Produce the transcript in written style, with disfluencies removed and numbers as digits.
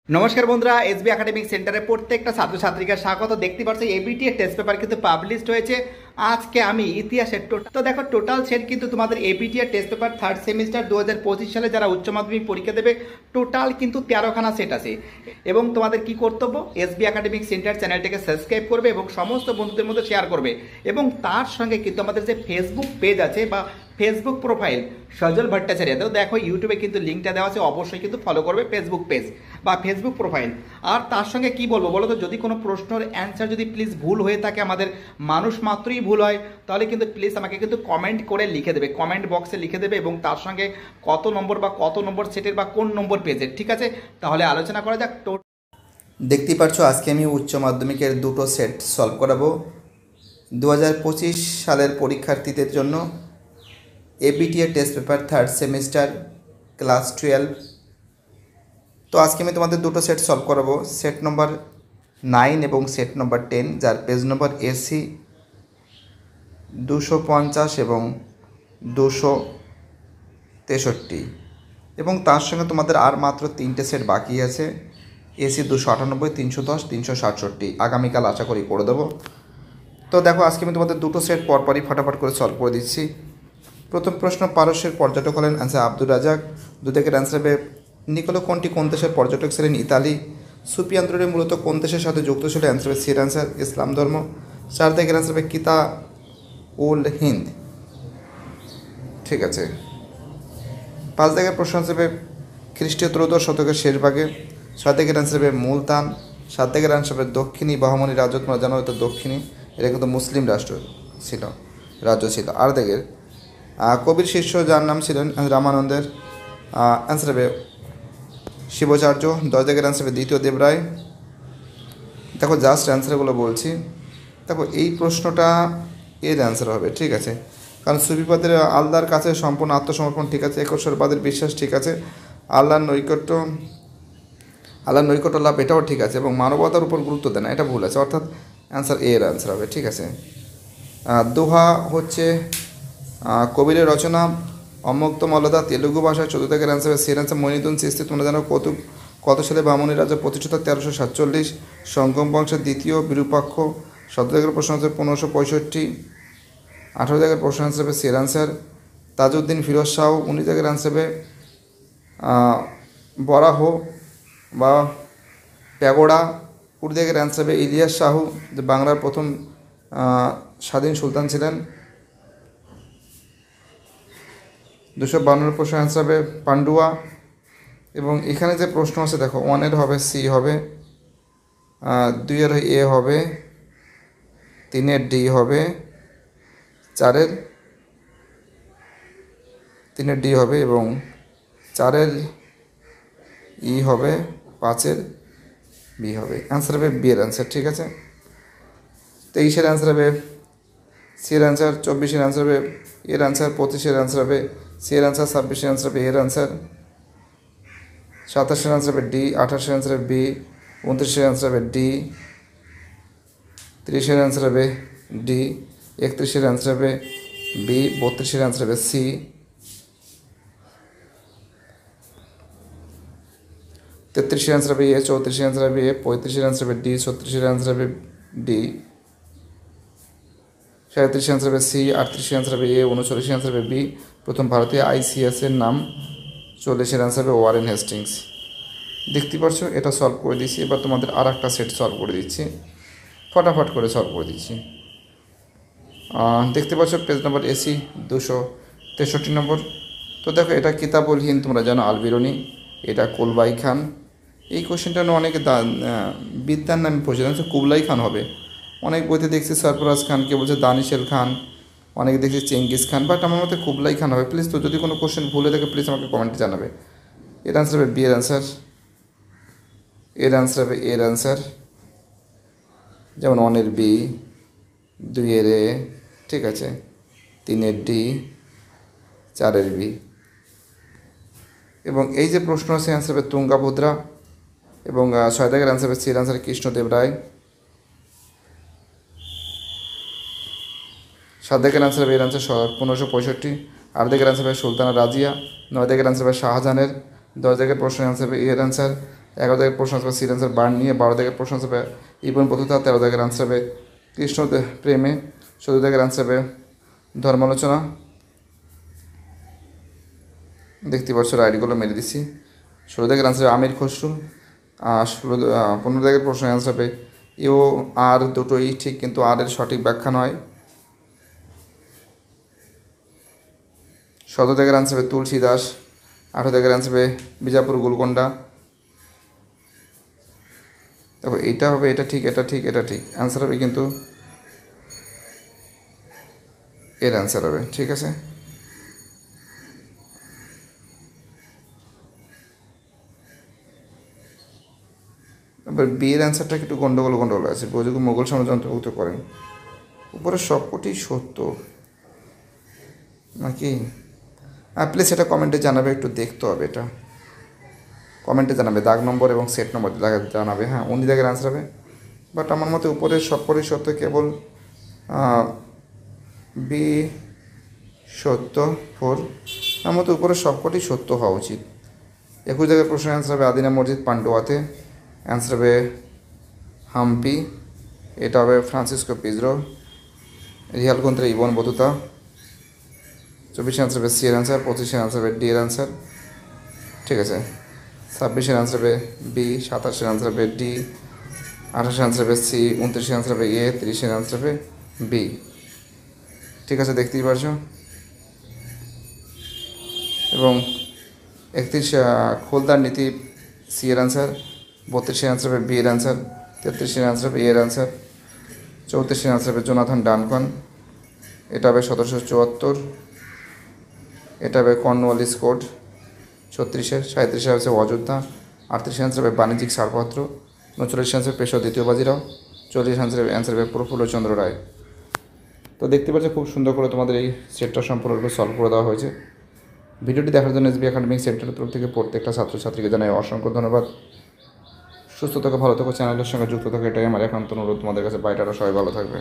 নমস্কার বন্ধুরা, SB academic সেন্টারে প্রত্যেকটা ছাত্রছাত্রীকে স্বাগত। দেখতে পাচ্ছ এবিটি এর টেস্ট পেপার কিন্তু পাবলিশড হয়েছে। আজকে আমি ইতিহাসের তো দেখো টোটাল সেট কিন্তু তোমাদের এবিটি এর টেস্ট পেপার থার্ড সেমিস্টার 2025 সালে যারা উচ্চ মাধ্যমিক পরীক্ষা দেবে টোটাল কিন্তু 13খানা সেট আছে। এবং তোমাদের কি কর্তব্য, এসবি একাডেমিক সেন্টার চ্যানেলটিকে সাবস্ক্রাইব করবে এবং সমস্ত বন্ধুদের মধ্যে শেয়ার করবে। এবং তার সঙ্গে কিন্তু আমাদের যে ফেসবুক পেজ আছে বা ফেসবুক প্রোফাইল সজল ভট্টাচার্য, তো দেখো ইউটিউবে কিন্তু লিঙ্কটা দেওয়া আছে, অবশ্যই কিন্তু ফলো করবে ফেসবুক পেজ বা ফেসবুক প্রোফাইল। আর তার সঙ্গে কি বলবো বলো তো, যদি কোনো প্রশ্নের অ্যান্সার যদি প্লিজ ভুল হয়ে থাকে, আমাদের মানুষ মাত্রই ভুল হয়, তাহলে কিন্তু প্লিজ আমাকে কিন্তু কমেন্ট করে লিখে দেবে, কমেন্ট বক্সে লিখে দেবে এবং তার সঙ্গে কত নম্বর সেটের বা কোন নম্বর পেজের। ঠিক আছে, তাহলে আলোচনা করা যাক। দেখতেই পাচ্ছ আজকে আমি উচ্চ মাধ্যমিকের দুটো সেট সলভ করাবো 2025 সালের পরীক্ষার্থীদের জন্য। এবিটি এর test paper third semester class 12। তো আজকে আমি তোমাদের দুটো সেট সলভ করাবো, সেট নম্বর 9 এবং সেট নম্বর 10, যার পেজ নম্বর এসি 250 এবং 263। এবং তার সঙ্গে তোমাদের আর মাত্র তিনটে সেট বাকি আছে, এসি 298, 310, 367। আগামীকাল আশা করি করে দেবো। তো দেখো আজকে আমি তোমাদের দুটো সেট পরপরই ফটাফট করে সলভ করে দিচ্ছি। প্রথম প্রশ্ন, পারস্যের পর্যটক হলেন অ্যান্সার আব্দুর রাজাক। দুদিকের অ্যান্সার হবে নিকোলো কন্টি কোন দেশের পর্যটক ছিলেন? ইতালি। সুফি আন্দোলনে মূলত কোন দেশের সাথে যুক্ত ছিল? অ্যান্সার হবে সির অ্যান্সার ইসলাম ধর্ম। চার দিকের অ্যান্সার হবে কিতা উল হিন্দ। ঠিক আছে। পাঁচ দিকের প্রশ্ন হিসেবে খ্রিস্টীয় ত্রয়োদশ শতকের শেষ ভাগে। ছয় দিকের অ্যান্সার হবে মুলতান। সাত দিকের অ্যান্সার হবে দক্ষিণী বাহমনি রাজ্য। তোমরা জানো হয়তো দক্ষিণী, এটা কিন্তু মুসলিম রাজ্য ছিল। আর দিকের কবির শিষ্য যার নাম ছিলেন রামানন্দের, অ্যান্সার হবে শিবাচার্য। 10 দিকের অ্যান্সার হবে দ্বিতীয় দেবরায়। দেখো জাস্ট অ্যান্সারগুলো বলছি। দেখো এই প্রশ্নটা এর অ্যান্সার হবে, ঠিক আছে, কারণ সুফিবাদের আল্লাহর কাছে সম্পূর্ণ আত্মসমর্পণ, ঠিক আছে, একশ্বরবাদের বিশ্বাস, ঠিক আছে, আল্লাহর নৈকট্য লাভ, এটাও ঠিক আছে, এবং মানবতার উপর গুরুত্ব দেয় না, এটা ভুল আছে, অর্থাৎ অ্যান্সার এর অ্যান্সার হবে, ঠিক আছে। দোহা হচ্ছে কবিরের রচনা। অমুক্ত মল্লদা তেলুগু ভাষায়। 14 দিকের অ্যান্সার হবে সির অ্যান্সার মঈনুদ্দিন চিশতি। তোমরা জানো কত সালে বামুনি রাজ্য প্রতিষ্ঠিত? 1347। সঙ্গম বংশের দ্বিতীয় বিরূপাক্ষ। 17 দিকের প্রশ্ন হচ্ছে 1565। 18 দিকের প্রশ্ন অ্যান্সার হবে সির অ্যান্সার তাজউদ্দিন ফিরোজ শাহ। 19 দিকের অ্যান্সার হবে বরাহ বা প্যাগোডা। 20 দিকের অ্যান্সার হবে ইলিয়াস শাহু, যে বাংলার প্রথম স্বাধীন সুলতান ছিলেন। 252 প্রশ্ন অ্যান্সার হবে পান্ডুয়া। এবং এখানে যে প্রশ্ন আছে দেখো, 1 হবে সি হবে, 2 এ হবে, 3 ডি হবে, 4 ডি হবে, এবং 4 ই হবে, 5 বি হবে। অ্যান্সার হবে বি এর অ্যান্সার, ঠিক আছে। 23 অ্যান্সার হবে সির অ্যান্সার, 24 অ্যান্সার হবে এর অ্যান্সার, 25 অ্যান্সার হবে সি এর অ্যান্সার, 26 অ্যান্সার হবে এর অ্যান্সার, 27 অ্যান্সার হবে ডি, 28 অ্যান্সার হবে বি, 29 অ্যান্সার হবে ডি, 30 অ্যান্সার হবে ডি, 31 অ্যান্সার হবে বি, 32 অ্যান্সার হবে সি, 33 অ্যান্সার হবে এ, 34 অ্যান্সার হবে এ, 35 অ্যান্সার হবে ডি, 36 অ্যান্সার হবে ডি, 37 অ্যান্সার হবে সি, 38 অ্যান্সার হবে এ, 39 অ্যান্সার হবে বি। প্রথম ভারতীয় আইসিএস এর নাম। 40 অ্যান্সার হবে ওয়ারেন হেস্টিংস। দেখতে পাচ্ছ এটা সলভ করে দিচ্ছি। এবার তোমাদের আর একটা সেট সলভ করে দিচ্ছি, ফটাফট করে সলভ করে দিচ্ছি। দেখতে পাচ্ছ পেজ নম্বর এসি 263 নম্বর। তো দেখো এটা কিতাবুল হিন্দ, তোমরা জানো আলবিরুনি, এটা কুলবাই খান। এই কোশ্চেনটা অনেকে বিদ্যার নামে পরিচিত, কুবলাই খান হবে। অনেক বইতে দেখছি সরফরাজ খান, কেউ বলছে দানিশেল খান, অনেকে দেখছি চেঙ্গিস খান, বাট আমার মতে কুবলাই খান হবে। প্লিজ তো যদি কোনো কোশ্চেন ভুলে থাকে প্লিজ আমাকে কমেন্টে জানাবে। এর অ্যান্সার হবে বি এর অ্যান্সার, এর অ্যান্সার হবে এর অ্যান্সার, যেমন 1 বি, 2 এ, ঠিক আছে, 3 ডি, 4 বি। এবং এই যে প্রশ্ন আছে অ্যান্সার হবে তুঙ্গাভদ্রা। এবং 6 দিকের অ্যান্সার হবে সির অ্যান্সার কৃষ্ণদেব রায়। 7 দিকের অ্যান্সার হবে এর অ্যান্সার 1565। 8 দিকের অ্যান্সার হবে সুলতানা রাজিয়া। 9 দিকের অ্যান্সার হবে শাহজাহানের। 10 দিকের প্রশ্নের অ্যান্সার হবে এর অ্যান্সার 11 দাগের প্রশ্ন আসবে সির অ্যান্সার বার্ন নিয়ে। 12 দাগের প্রশ্ন আসবে ইবন বতুতা। 13 দাগের আনসার হবে কৃষ্ণ প্রেমে। 14 দাগের আনসার হবে ধর্মালোচনা। দেখতে পাচ্ছ আইডিগুলো মেরে দিচ্ছি। 16 দাগের আনসার হবে আমির খসরু। 15 দাগের প্রশ্ন অ্যান্সার হবে ইউ আর দুটোই ঠিক, কিন্তু আর এর সঠিক ব্যাখ্যা নয়। 17 দাগের আনসার হবে তুলসী দাস। 18 দাগের আনসার হবে বিজাপুর গোলকোন্ডা। দেখো এটা হবে, এটা ঠিক, এটা ঠিক, এটা ঠিক, অ্যান্সার হবে কিন্তু এর অ্যান্সার হবে, ঠিক আছে। এবার বিয়ের অ্যান্সারটা একটু গন্ডগোল আছে। বৈদিক মোগল সাম্রাজ্য অন্তর্ভুক্ত করেন। উপরে সবকটি সত্য নাকি? প্লিজ এটা কমেন্টে জানাবে, একটু দেখতে হবে, এটা কমেন্টে জানাবে, দাগ নম্বর এবং সেট নম্বর জানাবে। হ্যাঁ 19 দাগের আনসার হবে, বাট আমার মতে উপরের সবকটি সত্য, কেবল বি সত্য 4। আমার মতে উপরের সবকটি সত্য হওয়া উচিত। 21 দাগের প্রশ্নের অ্যান্সার হবে আদিনা মসজিদ পান্ডুয়াতে। অ্যান্সার হবে হাম্পি, এটা হবে ফ্রান্সিসকো পিজরো। রিয়াল কন্ত্রে ইবন বতুতা। 24 অ্যান্সার হবে সি এর অ্যান্সার। 25 অ্যান্সার হবে ডি এর অ্যান্সার, ঠিক আছে। 26 অ্যান্সার হবে বি। 27 অ্যান্সার হবে ডি। 28 অ্যান্সার হবে সি। 29 অ্যান্সার হবে এ। 30 অ্যান্সার হবে বি, ঠিক আছে, দেখতেই পারছো। এবং 31 খোলদার নীতি সি এর অ্যান্সার। 32 অ্যান্সার হবে বি এর অ্যান্সার। 33 অ্যান্সার হবে এ এর অ্যান্সার। 34 অ্যান্সার হবে জোনাথন ডানকন, এটা হবে 1774। এটা হবে কর্নওয়ালিস কোড 36-এর। 37 হচ্ছে অযোধ্যা। 38 অ্যান্সার হবে বাণিজ্যিক ছাড়পত্র। 39 অ্যান্সার পেশোয়া দ্বিতীয় বাজিরাও। 40 অ্যান্সার হবে প্রফুল্লচন্দ্র রায়। তো দেখতে পাচ্ছ খুব সুন্দর করে তোমাদের এই সেটটা সম্পূর্ণরূপে সলভ করে দেওয়া হয়েছে। ভিডিওটি দেখার জন্য এসবি একাডেমিক সেন্টারের তরফ থেকে প্রত্যেকটা ছাত্রছাত্রীকে জানাই অসংখ্য ধন্যবাদ। সুস্থ থাকো, ভালো থাকো, চ্যানেলের সঙ্গে যুক্ত থাকো, এটাই আমার একান্ত অনুরোধ তোমাদের কাছে। বাইটারও সবাই ভালো থাকবে।